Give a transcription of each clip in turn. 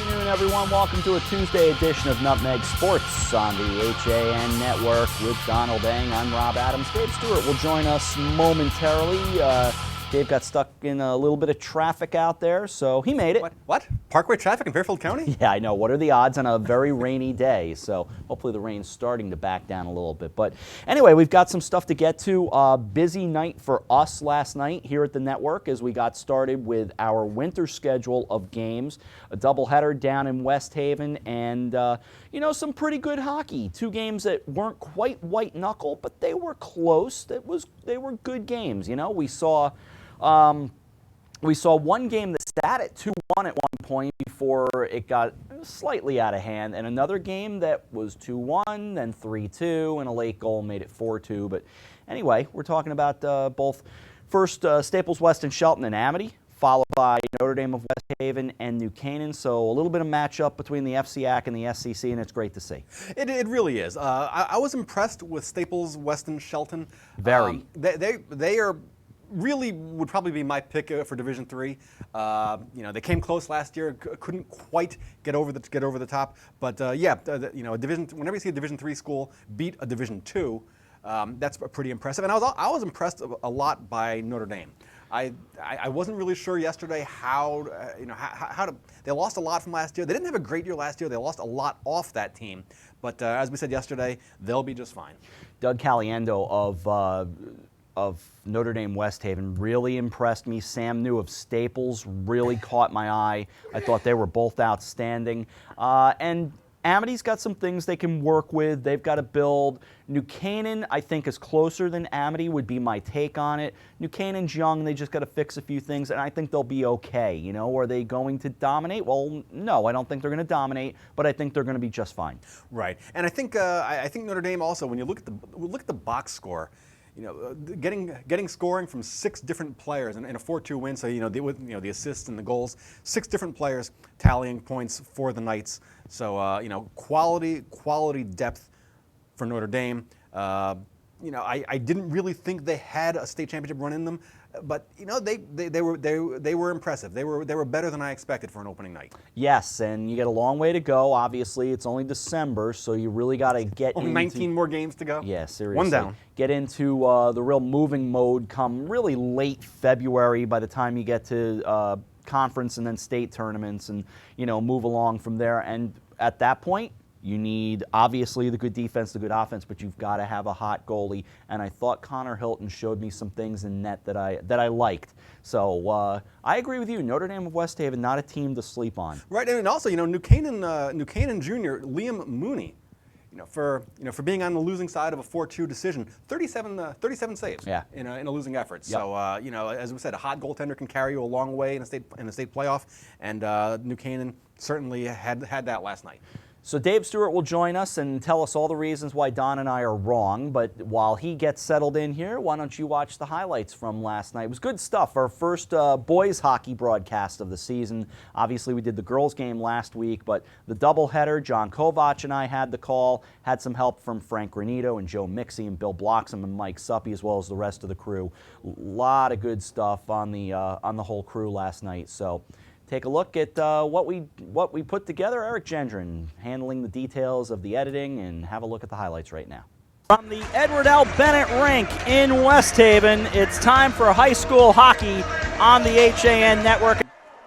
afternoon, everyone. Welcome to a Tuesday edition of Nutmeg Sports on the HAN Network with Donald Eng. I'm Rob Adams. Dave Stewart will join us momentarily. Dave got stuck in a little bit of traffic out there, so he made it. What? Parkway traffic in Fairfield County? Yeah, I know. What are the odds on a very rainy day? So hopefully the rain's starting to back down a little bit. But anyway, we've got some stuff to get to. Busy night for us last night here at the network as we got started with our winter schedule of games. A doubleheader down in West Haven and, some pretty good hockey. Two games that weren't quite white knuckle, but they were close. They were good games. We saw one game that sat at 2-1 at one point before it got slightly out of hand, and another game that was 2-1, then 3-2, and a late goal made it 4-2. But anyway, we're talking about both first Staples West and Shelton and Amity, followed by Notre Dame of West Haven and New Canaan. So a little bit of matchup between the FCAC and the SCC, and it's great to see. It really is. I was impressed with Staples West and Shelton. Very. They are really would probably be my pick for Division III. They came close last year, couldn't quite get over the top. But Division. Whenever you see a Division III school beat a Division II, that's pretty impressive. And I was impressed a lot by Notre Dame. I wasn't really sure yesterday how to. They lost a lot from last year. They didn't have a great year last year. They lost a lot off that team. But as we said yesterday, they'll be just fine. Doug Caliendo of Notre Dame West Haven really impressed me. Sam New of Staples really caught my eye. I thought they were both outstanding. And Amity's got some things they can work with. They've got to build. New Canaan, I think, is closer than Amity, would be my take on it. New Canaan's young. They just got to fix a few things, and I think they'll be okay. Are they going to dominate? Well, no, I don't think they're going to dominate, but I think they're going to be just fine. Right. And I think Notre Dame also, when you look at the box score, getting scoring from 6 different players in a 4-2 win. So the assists and the goals, 6 different players tallying points for the Knights. So quality depth for Notre Dame. I didn't really think they had a state championship run in them, but they were impressive. They were better than I expected for an opening night. Yes, and you got a long way to go. Obviously, it's only December, so you really got to get only 19 more games to go. Yeah, seriously. One down. Get into the real moving mode come really late February by the time you get to conference and then state tournaments and move along from there. And at that point, you need, obviously, the good defense, the good offense, but you've got to have a hot goalie. And I thought Connor Hilton showed me some things in net that I liked. So I agree with you. Notre Dame of West Haven, not a team to sleep on. Right, and also, New Canaan Jr., Liam Mooney, for being on the losing side of a 4-2 decision, 37 saves. Yeah. in a losing effort. Yep. So as we said, a hot goaltender can carry you a long way in a state playoff, and New Canaan certainly had that last night. So Dave Stewart will join us and tell us all the reasons why Don and I are wrong. But while he gets settled in here, why don't you watch the highlights from last night? It was good stuff. Our first boys hockey broadcast of the season. Obviously, we did the girls game last week, but the doubleheader, John Kovac and I had the call. Had some help from Frank Granito and Joe Mixie and Bill Bloxham and Mike Suppy, as well as the rest of the crew. A lot of good stuff on the whole crew last night. So take a look at what we put together. Eric Gendron handling the details of the editing, and have a look at the highlights right now. From the Edward L. Bennett Rink in West Haven, it's time for high school hockey on the HAN Network.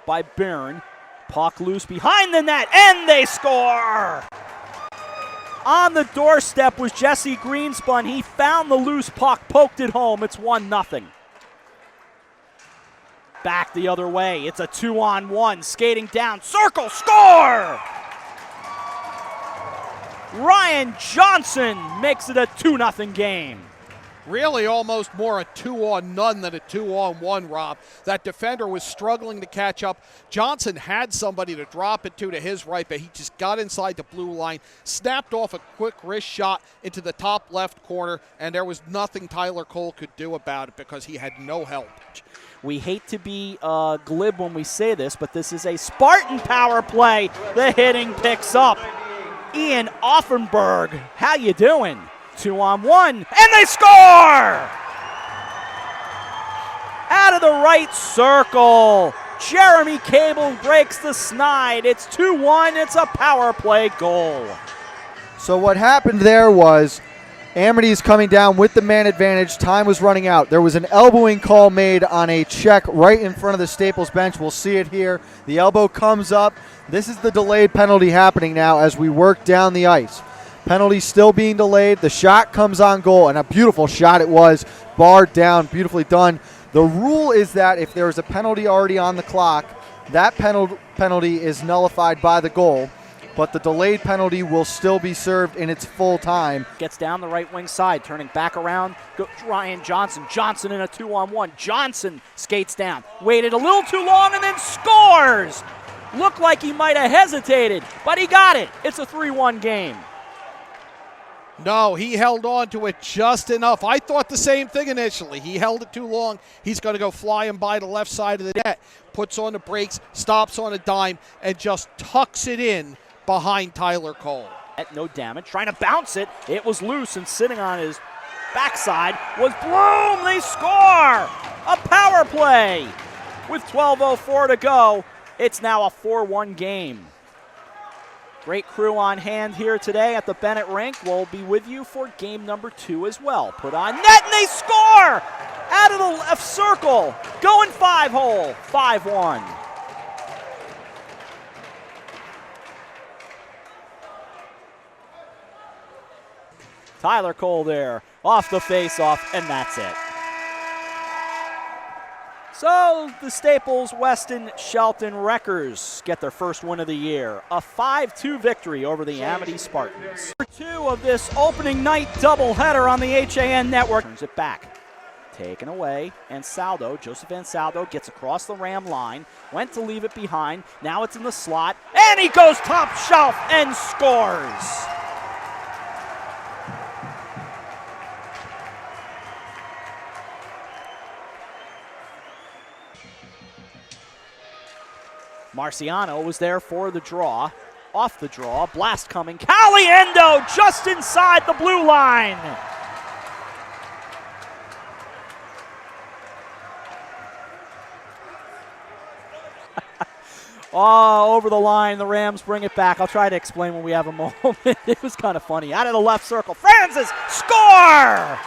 By Barron, puck loose behind the net, and they score! On the doorstep was Jesse Greenspun. He found the loose puck, poked it home. It's 1-0. Back the other way. It's a 2-on-1. Skating down. Circle. Score! Ryan Johnson makes it a 2-0 game. Really almost more a 2-on-none than a 2-on-1, Rob. That defender was struggling to catch up. Johnson had somebody to drop it to his right, but he just got inside the blue line, snapped off a quick wrist shot into the top left corner, and there was nothing Tyler Cole could do about it because he had no help. We hate to be glib when we say this, but this is a Spartan power play. The hitting picks up. Ian Offenberg, how you doing? 2-on-1, and they score! Out of the right circle, Jeremy Cable breaks the snide. It's 2-1. It's a power play goal. So what happened there was Amity's coming down with the man advantage. Time was running out. There was an elbowing call made on a check right in front of the Staples bench. We'll see it here. The elbow comes up. This is the delayed penalty happening now as we work down the ice. Penalty still being delayed. The shot comes on goal, and a beautiful shot it was. Barred down, beautifully done. The rule is that if there is a penalty already on the clock, that penalty is nullified by the goal, but the delayed penalty will still be served in its full time. Gets down the right wing side, turning back around. Ryan Johnson. Johnson in a 2-on-1. Johnson skates down. Waited a little too long and then scores. Looked like he might have hesitated, but he got it. It's a 3-1 game. No, he held on to it just enough. I thought the same thing initially. He held it too long. He's going to go flying by the left side of the net. Puts on the brakes, stops on a dime, and just tucks it in behind Tyler Cole. No damage. Trying to bounce it. It was loose, and sitting on his backside was Bloom. They score! A power play. With 12:04 to go, it's now a 4-1 game. Great crew on hand here today at the Bennett Rink. We'll be with you for game number 2 as well. Put on net, and they score! Out of the left circle. Going 5-hole. 5-1. Tyler Cole there. Off the face-off, and that's it. So the Staples Weston Shelton Wreckers get their first win of the year. A 5-2 victory over the Amity Spartans. Number 2 of this opening night doubleheader on the HAN Network. Turns it back. Taken away. Ansaldo, Joseph Ansaldo gets across the Ram line. Went to leave it behind. Now it's in the slot. And he goes top shelf and scores. Marciano was there for the draw. Off the draw, blast coming. Caliendo just inside the blue line. Oh, over the line, the Rams bring it back. I'll try to explain when we have a moment. It was kind of funny. Out of the left circle, Francis, score!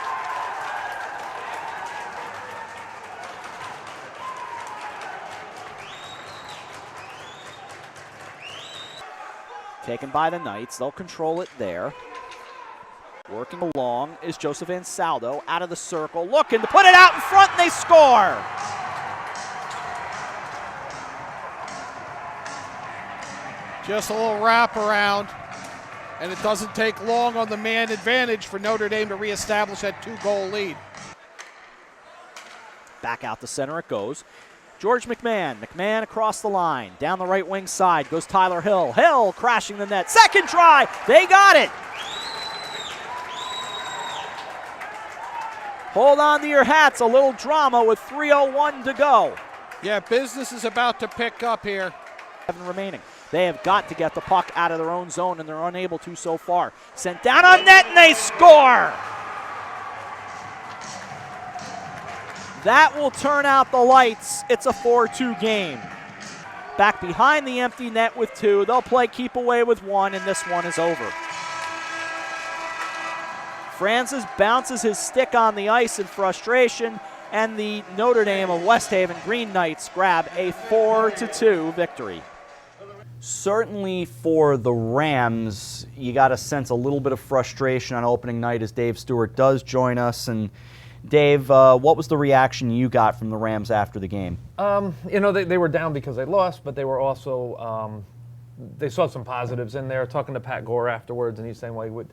Taken by the Knights. They'll control it there. Working along is Joseph Ansaldo out of the circle. Looking to put it out in front, and they score! Just a little wraparound, and it doesn't take long on the man advantage for Notre Dame to reestablish that 2-goal lead. Back out the center it goes. George McMahon. McMahon across the line. Down the right wing side goes Tyler Hill. Hill crashing the net. Second try. They got it. Hold on to your hats. A little drama with 3:01 to go. Yeah, business is about to pick up here. 7 remaining. They have got to get the puck out of their own zone, and they're unable to so far. Sent down on net, and they score. That will turn out the lights. It's a 4-2 game. Back behind the empty net with 2. They'll play keep away with 1, and this one is over. Francis bounces his stick on the ice in frustration, and the Notre Dame of West Haven Green Knights grab a 4-2 victory. Certainly for the Rams, you got to sense a little bit of frustration on opening night as Dave Stewart does join us. And Dave, what was the reaction you got from the Rams after the game? You know, they were down because they lost, but they were also, they saw some positives in there. Talking to Pat Gore afterwards, and he's saying, well, he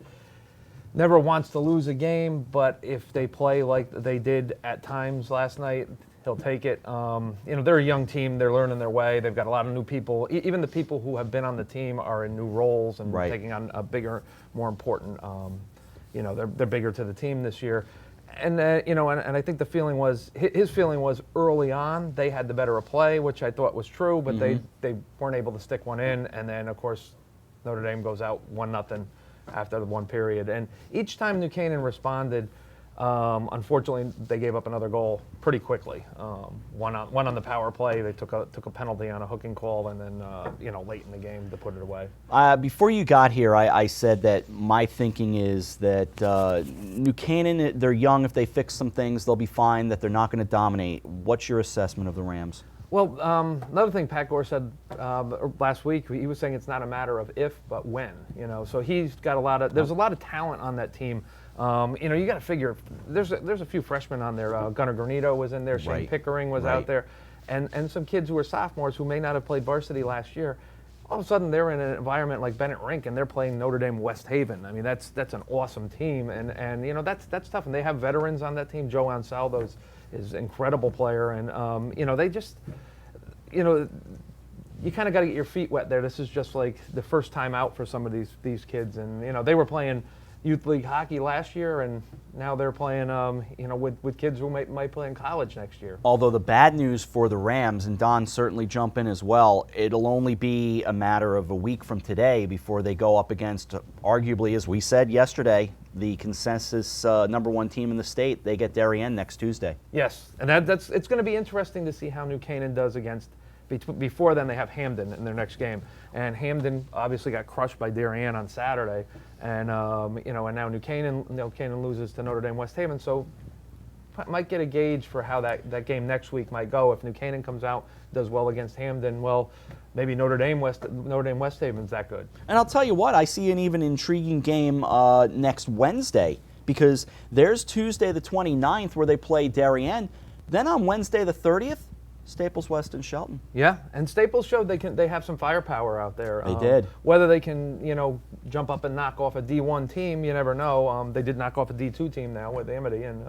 never wants to lose a game, but if they play like they did at times last night, he'll take it. You know, they're a young team. They're learning their way. They've got a lot of new people. Even the people who have been on the team are in new roles and taking on a bigger, more important, you know, they're bigger to the team this year. And, you know, and I think the feeling was, his feeling was early on, they had the better of play, which I thought was true, but they weren't able to stick one in. And then, of course, Notre Dame goes out 1-0 after the one period. And each time New Canaan responded, Unfortunately, they gave up another goal pretty quickly. One on the power play. They took a penalty on a hooking call, and then late in the game to put it away. Before you got here, I said that my thinking is that New Canaan, they're young. If they fix some things, they'll be fine. That they're not going to dominate. What's your assessment of the Rams? Well, another thing Pat Gore said last week, he was saying it's not a matter of if, but when. So he's got there's a lot of talent on that team. You got to figure there's a few freshmen on there. Gunnar Granito was in there. Shane Pickering was out there, and some kids who are sophomores who may not have played varsity last year. All of a sudden, they're in an environment like Bennett Rink, and they're playing Notre Dame West Haven. I mean, that's an awesome team, and that's tough. And they have veterans on that team. Joe Ansaldo is an incredible player, and they just you kind of got to get your feet wet there. This is just like the first time out for some of these kids, and they were playing youth league hockey last year, and now they're playing with kids who might play in college next year. Although the bad news for the Rams, and Don certainly jump in as well, it'll only be a matter of a week from today before they go up against, arguably, as we said yesterday, the consensus number one team in the state. They get Darien next Tuesday. Yes, and it's going to be interesting to see how New Canaan does against. Before then, they have Hamden in their next game, and Hamden obviously got crushed by Darien on Saturday, and and now New Canaan loses to Notre Dame West Haven, so might get a gauge for how that game next week might go. If New Canaan comes out, does well against Hamden, well, maybe Notre Dame West Haven's that good. And I'll tell you what, I see an even intriguing game next Wednesday, because there's Tuesday the 29th where they play Darien, then on Wednesday the 30th. Staples West and Shelton. Yeah, and Staples showed they have some firepower out there. They did. Whether they can jump up and knock off a D1 team, you never know. They did knock off a D2 team now with Amity, and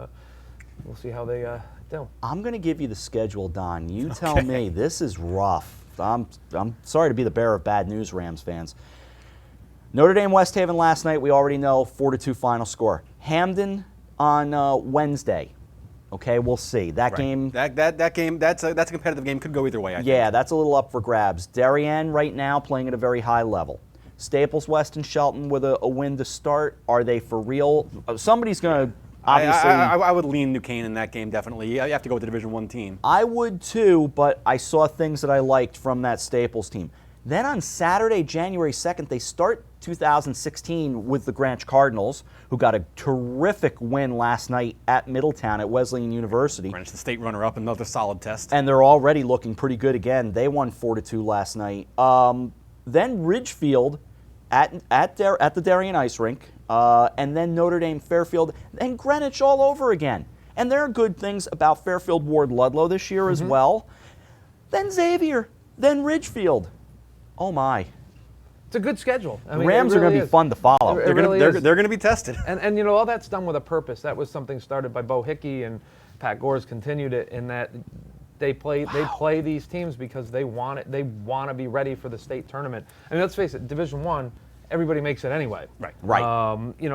we'll see how they do. I'm going to give you the schedule, Don. You tell me. This is rough. I'm sorry to be the bearer of bad news, Rams fans. Notre Dame West Haven last night, we already know, 4-2 final score. Hamden on Wednesday. Okay, we'll see. That game. That game. That's a competitive game. Could go either way. I think. Yeah, that's a little up for grabs. Darien right now playing at a very high level. Staples West and Shelton with a win to start. Are they for real? Somebody's going to obviously. I would lean New Canaan in that game definitely. You have to go with the Division I team. I would too, but I saw things that I liked from that Staples team. Then on Saturday, January 2nd, they start 2016 with the Greenwich Cardinals, who got a terrific win last night at Middletown at Wesleyan University. Greenwich, the state runner-up, another solid test. And they're already looking pretty good again. They won 4-2 last night. Then Ridgefield at the Darien Ice Rink, and then Notre Dame Fairfield, and Greenwich all over again. And there are good things about Fairfield Ward Ludlow this year as well. Then Xavier, then Ridgefield. Oh my. It's a good schedule. I mean, Rams really are going to be fun to follow. They're going to be tested. And all that's done with a purpose. That was something started by Bo Hickey, and Pat Gore's continued it in that they play these teams because they want it. They want to be ready for the state tournament. I mean, let's face it, Division I, everybody makes it anyway. Right.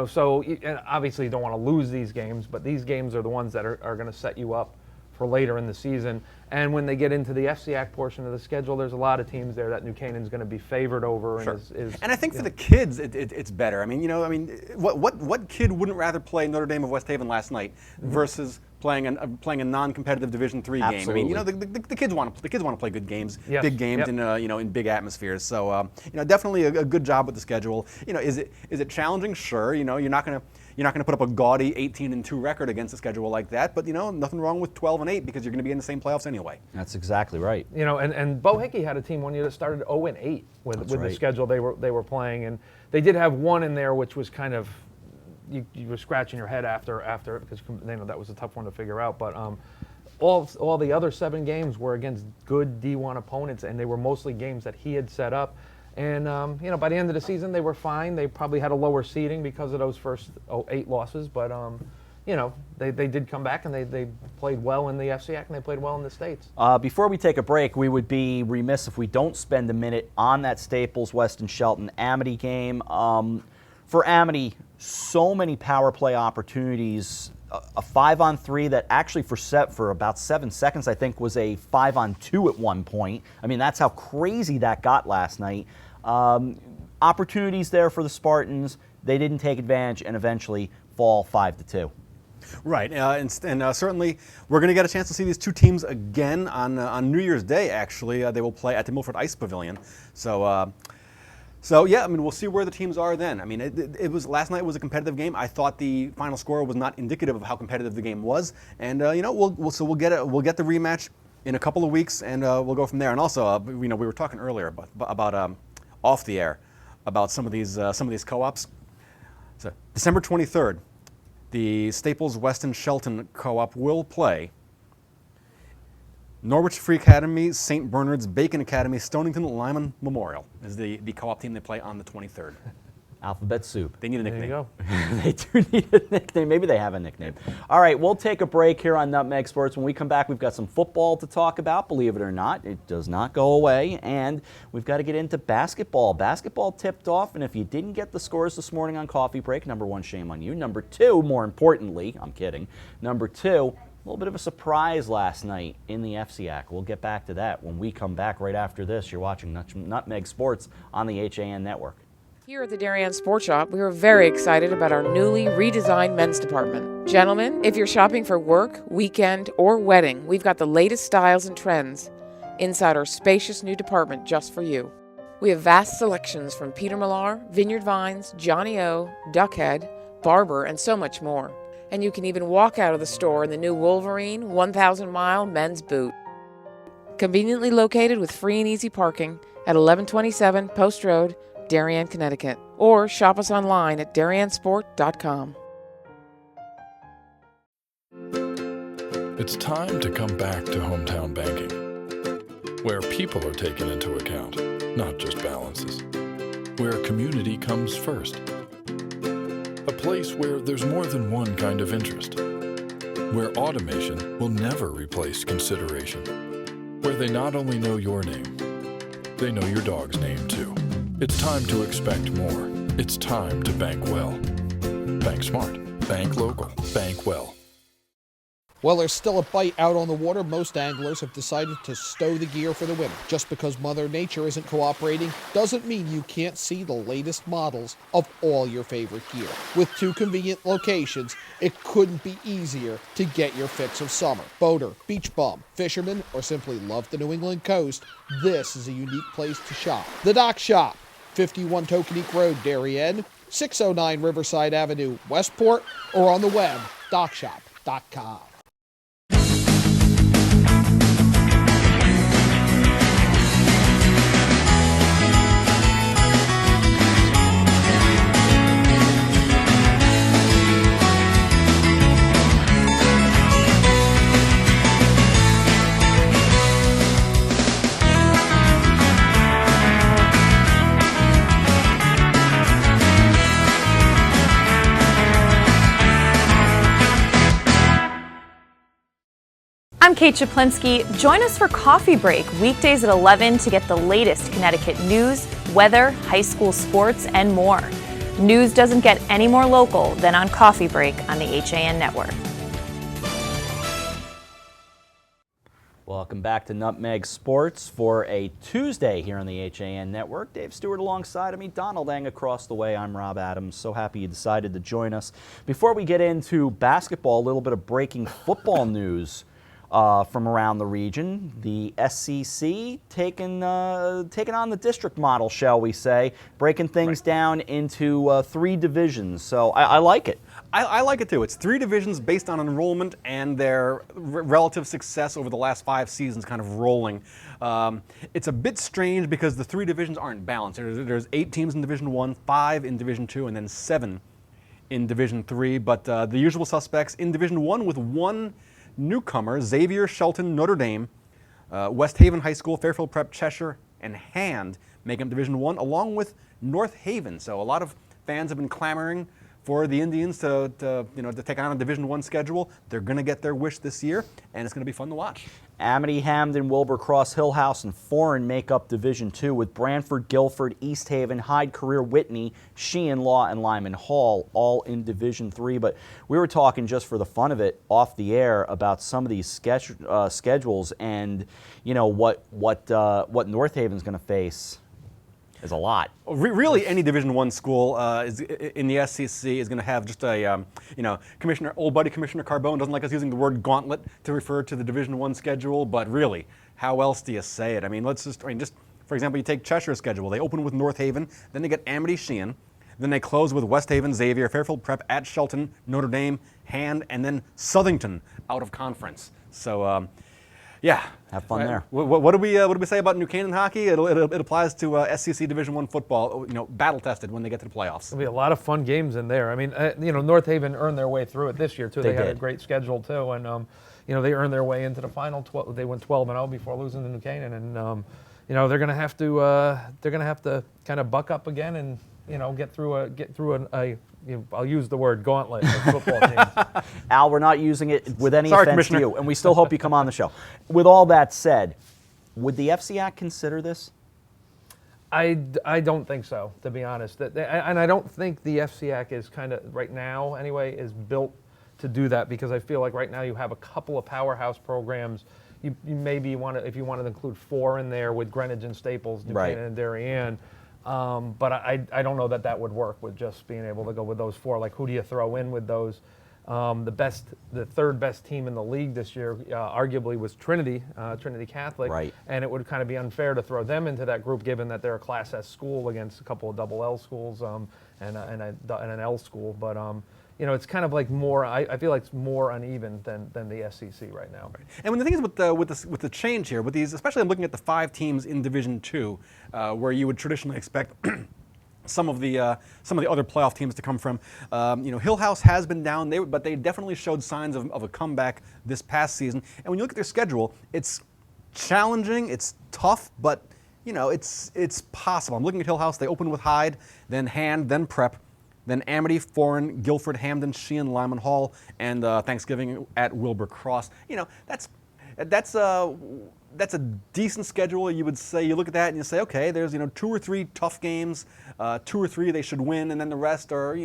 So and obviously you don't want to lose these games, but these games are the ones that are going to set you up for later in the season. And when they get into the FCAC portion of the schedule, there's a lot of teams there that New Canaan's going to be favored over. Sure. And I think for the kids, it's better. I mean, what kid wouldn't rather play Notre Dame of West Haven last night versus playing a non-competitive Division III game? I mean, the kids want to play good games, big games, in big atmospheres. So, definitely a good job with the schedule. Is it challenging? Sure. You're not going to put up a gaudy 18-2 record against a schedule like that, but nothing wrong with 12-8 because you're going to be in the same playoffs anyway. That's exactly right. And Bo Hickey had a team one year that started 0-8 with the schedule they were playing, and they did have one in there which was kind of you were scratching your head after because that was a tough one to figure out. But all the other 7 games were against good D1 opponents, and they were mostly games that he had set up. And by the end of the season, they were fine. They probably had a lower seeding because of those first 8 losses, but they did come back and they played well in the FCAC and they played well in the States. Before we take a break, we would be remiss if we don't spend a minute on that Staples West and Shelton Amity game. For Amity, so many power play opportunities. A 5-on-3 that actually for about 7 seconds, I think, was a 5-on-2 at one point. I mean, that's how crazy that got last night. Opportunities there for the Spartans. They didn't take advantage and eventually fall 5-2. Right, and certainly we're going to get a chance to see these two teams again on New Year's Day. Actually, they will play at the Milford Ice Pavilion. So yeah, I mean, we'll see where the teams are then. I mean, it was last night was a competitive game. I thought the final score was not indicative of how competitive the game was, and we'll get the rematch in a couple of weeks, and we'll go from there. And also, we were talking earlier about off the air about some of these co-ops. So December 23rd, the Staples Weston Shelton co-op will play Norwich Free Academy, St. Bernard's Bacon Academy, Stonington Lyman Memorial is the co-op team they play on the 23rd. Alphabet soup. They need a nickname. There you go. They do need a nickname. Maybe they have a nickname. All right, we'll take a break here on Nutmeg Sports. When we come back, we've got some football to talk about. Believe it or not, it does not go away. And we've got to get into basketball. Basketball tipped off, and if you didn't get the scores this morning on Coffee Break, number one, shame on you. Number two, more importantly, I'm kidding. Number two, a little bit of a surprise last night in the FCAC. We'll get back to that when we come back right after this. You're watching Nutmeg Sports on the HAN Network. Here at the Darien Sports Shop, we are very excited about our newly redesigned men's department. Gentlemen, if you're shopping for work, weekend, or wedding, we've got the latest styles and trends inside our spacious new department just for you. We have vast selections from Peter Millar, Vineyard Vines, Johnny O, Duckhead, Barber, and so much more. And you can even walk out of the store in the new Wolverine 1,000-mile men's boot. Conveniently located with free and easy parking at 1127 Post Road, Darien, Connecticut. Or shop us online at dariensport.com. It's time to come back to hometown banking, where people are taken into account, not just balances, where community comes first. A place where there's more than one kind of interest, where automation will never replace consideration, where they not only know your name, they know your dog's name too. It's time to expect more. It's time to bank well. Bank smart. Bank local. Bank well. Well, there's still a bite out on the water. Most anglers have decided to stow the gear for the winter. Just because Mother Nature isn't cooperating doesn't mean you can't see the latest models of all your favorite gear. With two convenient locations, it couldn't be easier to get your fix of summer. Boater, beach bum, fisherman, or simply love the New England coast, this is a unique place to shop. The Dock Shop, 51 Tokenique Road, Darien, 609 Riverside Avenue, Westport, or on the web, dockshop.com. I'm Kate Chaplinsky. Join us for Coffee Break, weekdays at 11 to get the latest Connecticut news, weather, high school sports, and more. News doesn't get any more local than on Coffee Break on the HAN Network. Welcome back to Nutmeg Sports for a Tuesday here on the HAN Network. Dave Stewart alongside of me, Donald Eng across the way. I'm Rob Adams. So happy you decided to join us. Before we get into basketball, a little bit of breaking football news from around the region. The SEC taking on the district model, shall we say, breaking things down into three divisions. So I like it. I like it too. It's three divisions based on enrollment and their relative success over the last 5 seasons kind of rolling. It's a bit strange because the three divisions aren't balanced. There's 8 teams in Division 1, 5 in Division 2, and then 7 in Division 3. But the usual suspects in Division 1 with one newcomer: Xavier, Shelton, Notre Dame, West Haven High School, Fairfield Prep, Cheshire, and HAN make up Division 1, along with North Haven. So a lot of fans have been clamoring for the Indians to take on a Division 1 schedule. They're going to get their wish this year, and it's going to be fun to watch. Amity, Hamden, Wilbur-Cross, Hillhouse, and Foreign make up Division 2, with Branford, Guilford, East Haven, Hyde, Career, Whitney, Sheehan, Law, and Lyman Hall all in Division 3. But we were talking just for the fun of it off the air about some of these schedules and what North Haven's going to face. is a lot. Really, any Division I school is in the SEC is going to have just a, old buddy Commissioner Carbone doesn't like us using the word gauntlet to refer to the Division I schedule, but really, how else do you say it? I mean, just for example, you take Cheshire's schedule. They open with North Haven, then they get Amity Sheehan, then they close with West Haven, Xavier, Fairfield Prep, at Shelton, Notre Dame, HAN, and then Southington out of conference. So, yeah. Have fun there. What do we say about New Canaan hockey? It applies to SEC Division I football. Battle tested when they get to the playoffs. There'll be a lot of fun games in there. I mean, North Haven earned their way through it this year too. They had a great schedule too, and they earned their way into the final. They went 12-0 before losing to New Canaan, and they're going to have to kind of buck up again and get through a I'll use the word gauntlet of football teams. Al, we're not using it with any Sorry, offense to you, and we still hope you come on the show. With all that said, would the FCAC consider this? I don't think so, to be honest. And I don't think the FCAC is kind of, right now anyway, is built to do that, because I feel like right now you have a couple of powerhouse programs. You maybe want to, if you want to include 4 in there with Greenwich and Staples, New Canaan and Darien. But I don't know that would work with just being able to go with those 4. Like, who do you throw in with those? The third best team in the league this year, arguably, was Trinity Catholic. Right. And it would kind of be unfair to throw them into that group, given that they're a Class S school against a couple of double L schools and an L school. But it's kind of like more. I feel like it's more uneven than the SEC right now. Right. And the thing is with the change here, with these, especially I'm looking at the 5 teams in Division II, where you would traditionally expect some of the other playoff teams to come from. Hill House has been down, but they definitely showed signs of a comeback this past season. And when you look at their schedule, it's challenging, it's tough, but it's possible. I'm looking at Hill House. They open with Hyde, then HAN, then Prep, then Amity, Foreign, Guilford, Hamden, Sheehan, Lyman Hall, and Thanksgiving at Wilbur Cross. That's a decent schedule. You would say, you look at that and you say, okay, there's 2 or 3 tough games, 2 or 3 they should win, and then the rest are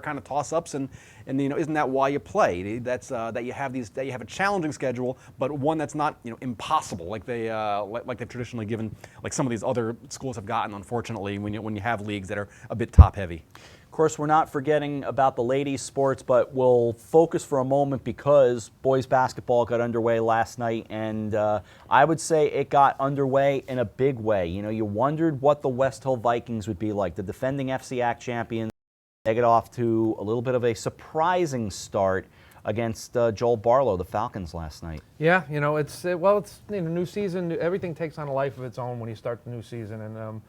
kind of toss-ups, and isn't that why you play? That's that you have a challenging schedule, but one that's not impossible like they've traditionally given, like some of these other schools have gotten, unfortunately, when you have leagues that are a bit top-heavy. Of course, we're not forgetting about the ladies' sports, but we'll focus for a moment because boys basketball got underway last night, and I would say it got underway in a big way. You wondered what the West Hill Vikings would be like, the defending FCAC champions. They get off to a little bit of a surprising start against Joel Barlow, the Falcons, last night. Yeah, it's new season. Everything takes on a life of its own when you start the new season, and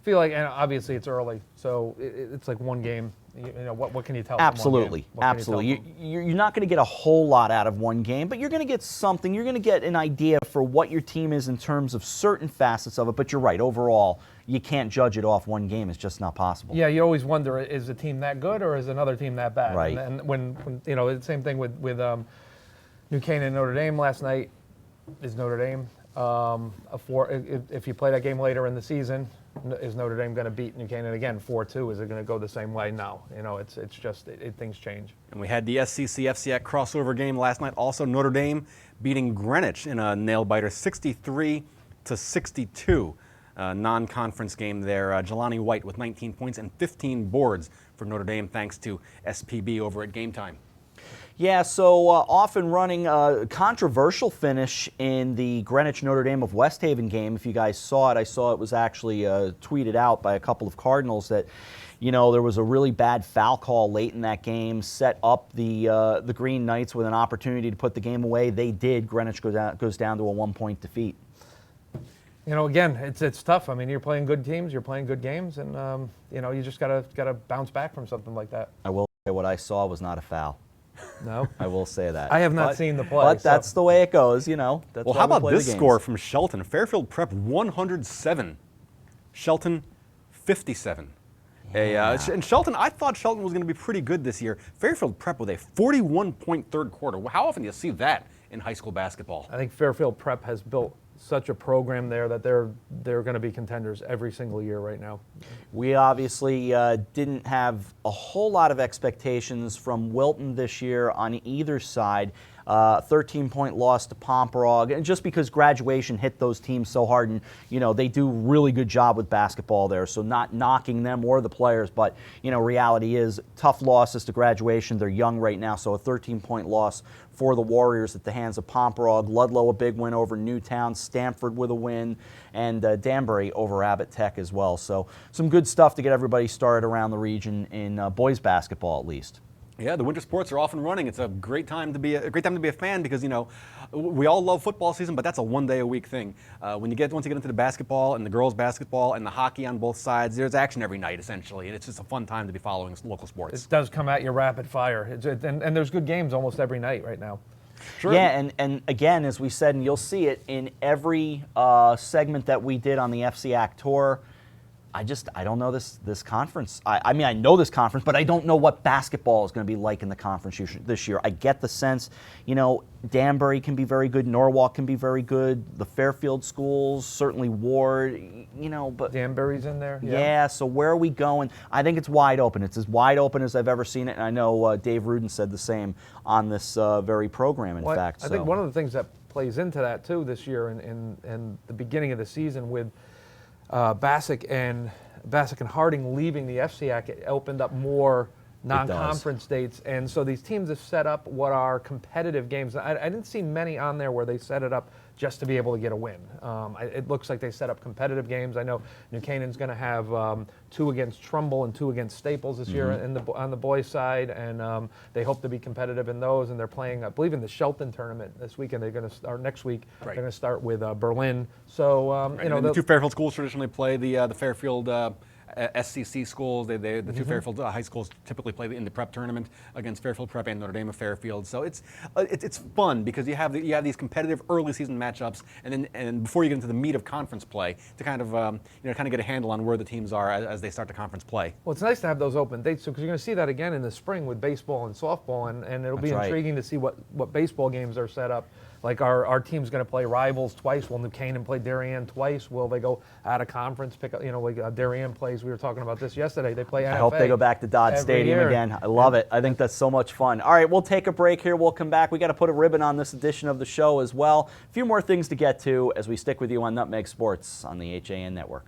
feel like, and obviously it's early, so it's like one game. What can you tell? Absolutely, absolutely. You're not going to get a whole lot out of one game, but you're going to get something. You're going to get an idea for what your team is in terms of certain facets of it. But you're right. Overall, you can't judge it off one game. It's just not possible. Yeah, you always wonder: is a team that good or is another team that bad? Right. And when the same thing with New Canaan and Notre Dame last night. Is Notre Dame if you play that game later in the season, is Notre Dame going to beat New Canaan again 4-2? Is it going to go the same way? No. It's just things change. And we had the SEC FCAC crossover game last night. Also, Notre Dame beating Greenwich in a nail-biter 63-62. Non-conference game there. Jelani White with 19 points and 15 boards for Notre Dame, thanks to SPB over at Game Time. Yeah, so off and running, controversial finish in the Greenwich Notre Dame of West Haven game. If you guys saw it, I saw it was actually tweeted out by a couple of Cardinals that, there was a really bad foul call late in that game, set up the Green Knights with an opportunity to put the game away. They did. Greenwich goes down to a 1-point defeat. Again, it's tough. I mean, you're playing good teams, you're playing good games, and you just gotta bounce back from something like that. I will say what I saw was not a foul. No, I will say that. I have not seen the play. But that's the way it goes, That's well, how about this score from Shelton? Fairfield Prep 107, Shelton 57. Yeah. And Shelton, I thought Shelton was going to be pretty good this year. Fairfield Prep with a 41-point third quarter. How often do you see that in high school basketball? I think Fairfield Prep has built such a program there that they're going to be contenders every single year right now. We obviously didn't have a whole lot of expectations from Wilton this year on either side. 13-point loss to Pomperog, and just because graduation hit those teams so hard, and they do really good job with basketball there, so not knocking them or the players, but reality is tough losses to graduation. They're young right now, so a 13-point loss for the Warriors at the hands of Pomperog. Ludlow a big win over Newtown, Stamford with a win, and Danbury over Abbott Tech as well. So some good stuff to get everybody started around the region in boys basketball at least. Yeah, the winter sports are off and running. It's a great time to be a fan because we all love football season, but that's a one-day-a-week thing. Once you get into the basketball and the girls basketball and the hockey on both sides, there's action every night essentially, and it's just a fun time to be following local sports. It does come at you rapid fire, and there's good games almost every night right now. Sure. Yeah, and again, as we said, and you'll see it in every segment that we did on the FCAC tour. I don't know this conference. I mean, I know this conference, but I don't know what basketball is going to be like in the conference this year. I get the sense, Danbury can be very good, Norwalk can be very good, the Fairfield schools, certainly Ward, but Danbury's in there. Yeah, so where are we going? I think it's wide open. It's as wide open as I've ever seen it, and I know Dave Rudin said the same on this very program, in fact. I think one of the things that plays into that, too, this year and the beginning of the season with Bassick and Harding leaving the FCAC, it opened up more non-conference dates, and so these teams have set up what are competitive games. I didn't see many on there where they set it up just to be able to get a win. It looks like they set up competitive games. I know New Canaan's going to have 2 against Trumbull and 2 against Staples this year on the boys' side, and they hope to be competitive in those. And they're playing, I believe, in the Shelton tournament this weekend. They're going to start next week. Right. They're going to start with Berlin. So and the 2 Fairfield schools traditionally play the Fairfield SCC schools. The 2 Fairfield high schools typically play in the prep tournament against Fairfield Prep and Notre Dame of Fairfield. So it's fun because you have these competitive early season matchups, and before you get into the meat of conference play to kind of get a handle on where the teams are as they start the conference play. Well, it's nice to have those open dates because you're going to see that again in the spring with baseball and softball, and it'll be intriguing to see what baseball games are set up. Like our team's going to play rivals twice. Will New Canaan play Darien twice? Will they go out of conference, pick up, like Darien plays? We were talking about this yesterday. They play NFA. I hope they go back to Dodd Stadium again. I love it. I think that's so much fun. All right, we'll take a break here. We'll come back. We got to put a ribbon on this edition of the show as well. A few more things to get to as we stick with you on Nutmeg Sports on the HAN Network.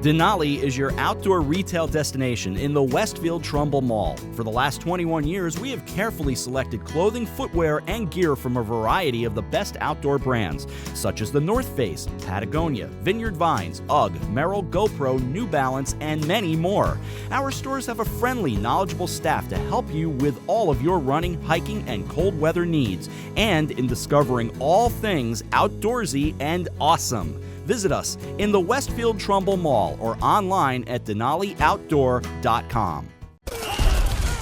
Denali is your outdoor retail destination in the Westfield Trumbull Mall. For the last 21 years, we have carefully selected clothing, footwear, and gear from a variety of the best outdoor brands, such as the North Face, Patagonia, Vineyard Vines, UGG, Merrell, GoPro, New Balance, and many more. Our stores have a friendly, knowledgeable staff to help you with all of your running, hiking, and cold weather needs, and in discovering all things outdoorsy and awesome. Visit us in the Westfield Trumbull Mall or online at DenaliOutdoor.com.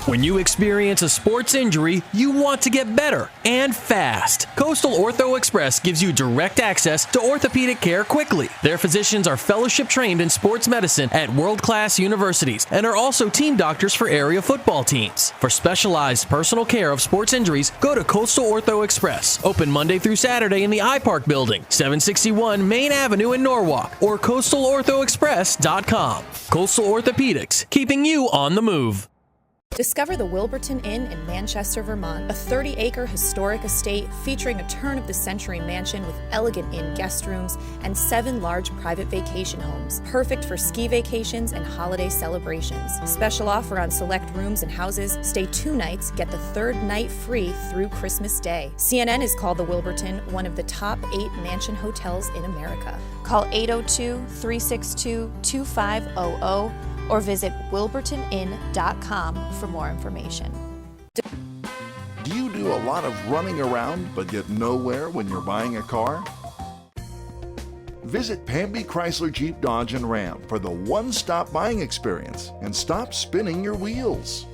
When you experience a sports injury, you want to get better and fast. Coastal Ortho Express gives you direct access to orthopedic care quickly. Their physicians are fellowship trained in sports medicine at world-class universities and are also team doctors for area football teams. For specialized personal care of sports injuries, go to Coastal Ortho Express, open Monday through Saturday in the iPark building, 761 Main Avenue in Norwalk, or coastalorthoexpress.com. Coastal Orthopedics, keeping you on the move. Discover the Wilburton Inn in Manchester, Vermont, a 30-acre historic estate featuring a turn-of-the-century mansion with elegant inn guest rooms and 7 large private vacation homes, perfect for ski vacations and holiday celebrations. Special offer on select rooms and houses. Stay 2 nights, get the 3rd night free through Christmas Day. CNN has called the Wilburton one of the top 8 mansion hotels in America. Call 802-362-2500 or visit wilburtoninn.com for more information. Do you do a lot of running around but get nowhere when you're buying a car? Visit Pamby Chrysler Jeep Dodge and Ram for the one-stop buying experience and stop spinning your wheels.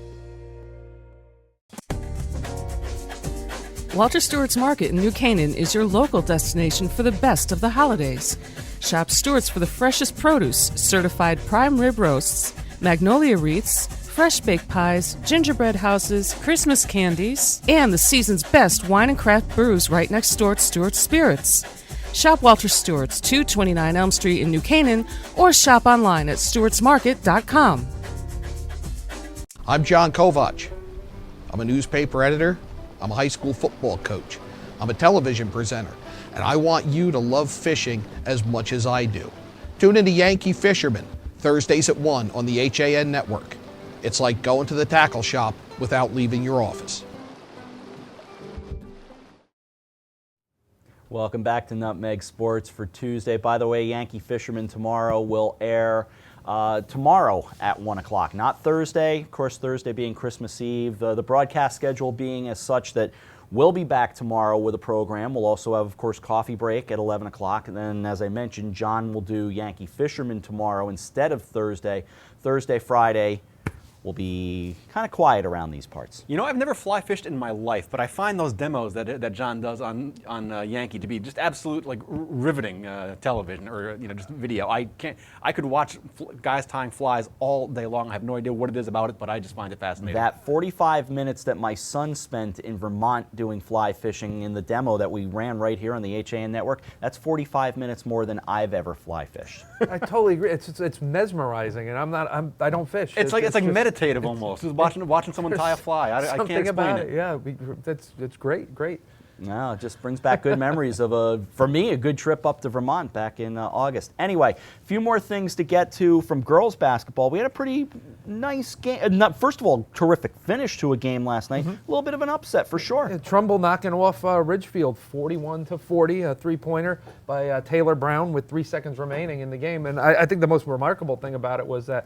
Walter Stewart's Market in New Canaan is your local destination for the best of the holidays. Shop Stewart's for the freshest produce, certified prime rib roasts, magnolia wreaths, fresh baked pies, gingerbread houses, Christmas candies, and the season's best wine and craft brews right next door at Stewart's Spirits. Shop Walter Stewart's, 229 Elm Street in New Canaan, or shop online at stewartsmarket.com. I'm John Kovach. I'm a newspaper editor I'm a high school football coach. I'm a television presenter, and I want you to love fishing as much as I do. Tune in to Yankee Fisherman, Thursdays at 1 on the HAN Network. It's like going to the tackle shop without leaving your office. Welcome back to Nutmeg Sports for Tuesday. By the way, Yankee Fisherman tomorrow will air tomorrow at 1 o'clock, not Thursday. Of course, Thursday being Christmas Eve. The broadcast schedule being as such that we'll be back tomorrow with a program. We'll also have, of course, coffee break at 11 o'clock. And then, as I mentioned, John will do Yankee Fisherman tomorrow instead of Thursday. Thursday, Friday will be kind of quiet around these parts. You know, I've never fly fished in my life, but I find those demos that John does on Yankee to be just absolute riveting television or just video. I could watch guys tying flies all day long. I have no idea what it is about it, but I just find it fascinating. That 45 minutes that my son spent in Vermont doing fly fishing in the demo that we ran right here on the HAN Network, that's 45 minutes more than I've ever fly fished. I totally agree. It's mesmerizing, and I don't fish. It's like meditative almost. Just watching someone tie a fly. I can't explain about it. Yeah, it's great. No, it just brings back good memories of for me, a good trip up to Vermont back in August. Anyway, a few more things to get to from girls basketball. We had a pretty nice game. First of all, terrific finish to a game last night. A little bit of an upset for sure. Trumbull knocking off Ridgefield 41-40, a three-pointer by Taylor Brown with 3 seconds remaining in the game. And I think the most remarkable thing about it was that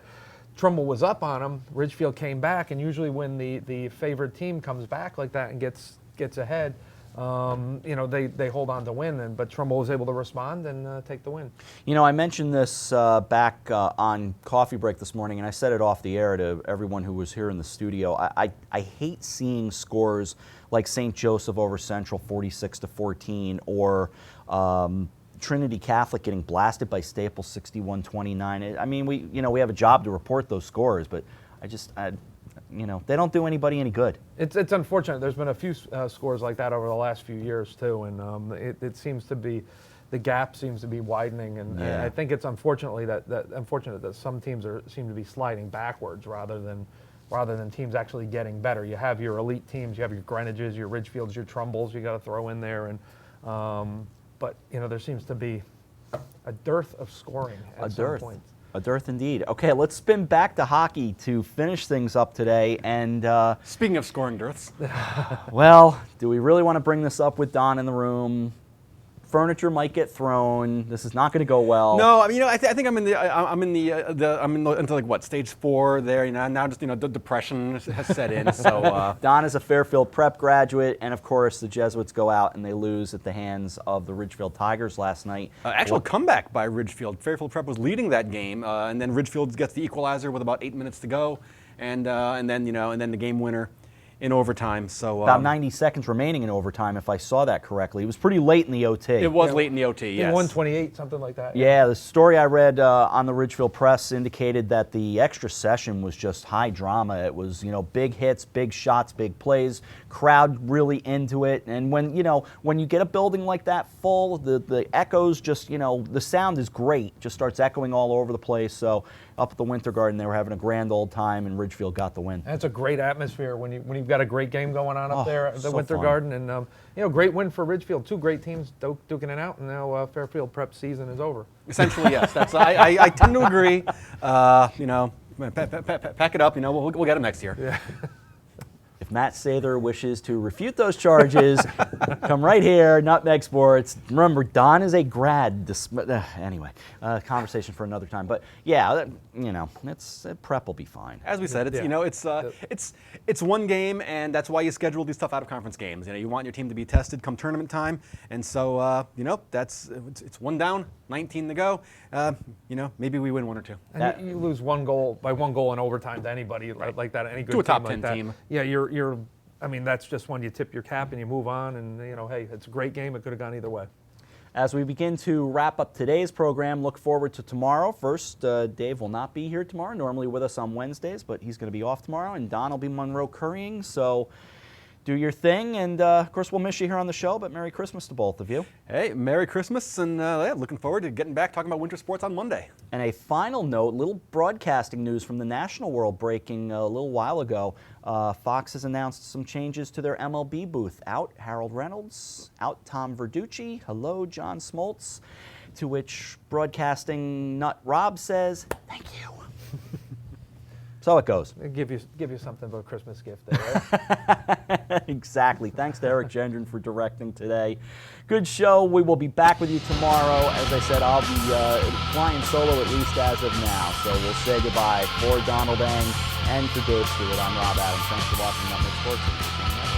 Trumbull was up on them. Ridgefield came back, and usually when the favored team comes back like that and gets ahead, they hold on to win. But Trumbull was able to respond and take the win. You know, I mentioned this back on coffee break this morning, and I said it off the air to everyone who was here in the studio. I hate seeing scores like St. Joseph over Central 46-14 or Trinity Catholic getting blasted by Staples 61-29. I mean, we have a job to report those scores, but they don't do anybody any good. It's unfortunate. There's been a few scores like that over the last few years too, and it seems to be, the gap seems to be widening, and I think it's unfortunate that some teams seem to be sliding backwards rather than teams actually getting better. You have your elite teams, you have your Greenwiches, your Ridgefields, your Trumbulls you got to throw in there, and but there seems to be a dearth of scoring at some point. A dearth indeed. Okay, let's spin back to hockey to finish things up today. And speaking of scoring dearths, well, do we really want to bring this up with Don in the room? Furniture might get thrown. This is not going to go well. No, I mean, I think I'm into like what, stage 4 there. Now just the depression has set in. So Don is a Fairfield Prep graduate, and of course the Jesuits go out and they lose at the hands of the Ridgefield Tigers last night. Actual comeback by Ridgefield. Fairfield Prep was leading that game, and then Ridgefield gets the equalizer with about 8 minutes to go, and then the game winner in overtime. So about 90 seconds remaining in overtime, if I saw that correctly. It was pretty late in the OT. It was late in the OT, yes. 1:28, something like that. Yeah, the story I read on the Ridgefield Press indicated that the extra session was just high drama. It was, big hits, big shots, big plays, crowd really into it. And when you get a building like that full, the echoes just, the sound is great, just starts echoing all over the place. So up at the Winter Garden, they were having a grand old time, and Ridgefield got the win. That's a great atmosphere when you've got a great game going on up there at the so Winter fun. Garden, and great win for Ridgefield. 2 great teams duking it out, and now Fairfield Prep season is over. Essentially, yes. That's I tend to agree. Pack it up. We'll get them next year. Yeah. If Matt Sather wishes to refute those charges, come right here, Nutmeg Sports. Remember, Don is a grad. Anyway, conversation for another time. But yeah, prep will be fine. As we said, it's one game, and that's why you schedule these tough out-of-conference games. You want your team to be tested come tournament time, and so it's 1 down, 19 to go. Maybe we win 1 or 2. And you lose 1 goal by 1 goal in overtime to anybody like that, any good to a top team 10 like team. Yeah, that's just when you tip your cap and you move on, and hey, it's a great game. It could have gone either way. As we begin to wrap up today's program, look forward to tomorrow. First, Dave will not be here tomorrow, normally with us on Wednesdays, but he's going to be off tomorrow, and Don will be Monroe currying. So do your thing, and of course we'll miss you here on the show, but Merry Christmas to both of you. Hey, Merry Christmas, and looking forward to getting back talking about winter sports on Monday. And a final note, little broadcasting news from the national world breaking a little while ago. Fox has announced some changes to their MLB booth. Out Harold Reynolds, out Tom Verducci, hello John Smoltz, to which broadcasting nut Rob says, thank you. So it goes. Give you something of a Christmas gift there, right? Exactly. Thanks to Eric Gendron for directing today. Good show. We will be back with you tomorrow. As I said, I'll be flying solo at least as of now. So we'll say goodbye for Donald Eng and for Dave Stewart. I'm Rob Adams. Thanks for watching Nutmeg Sports.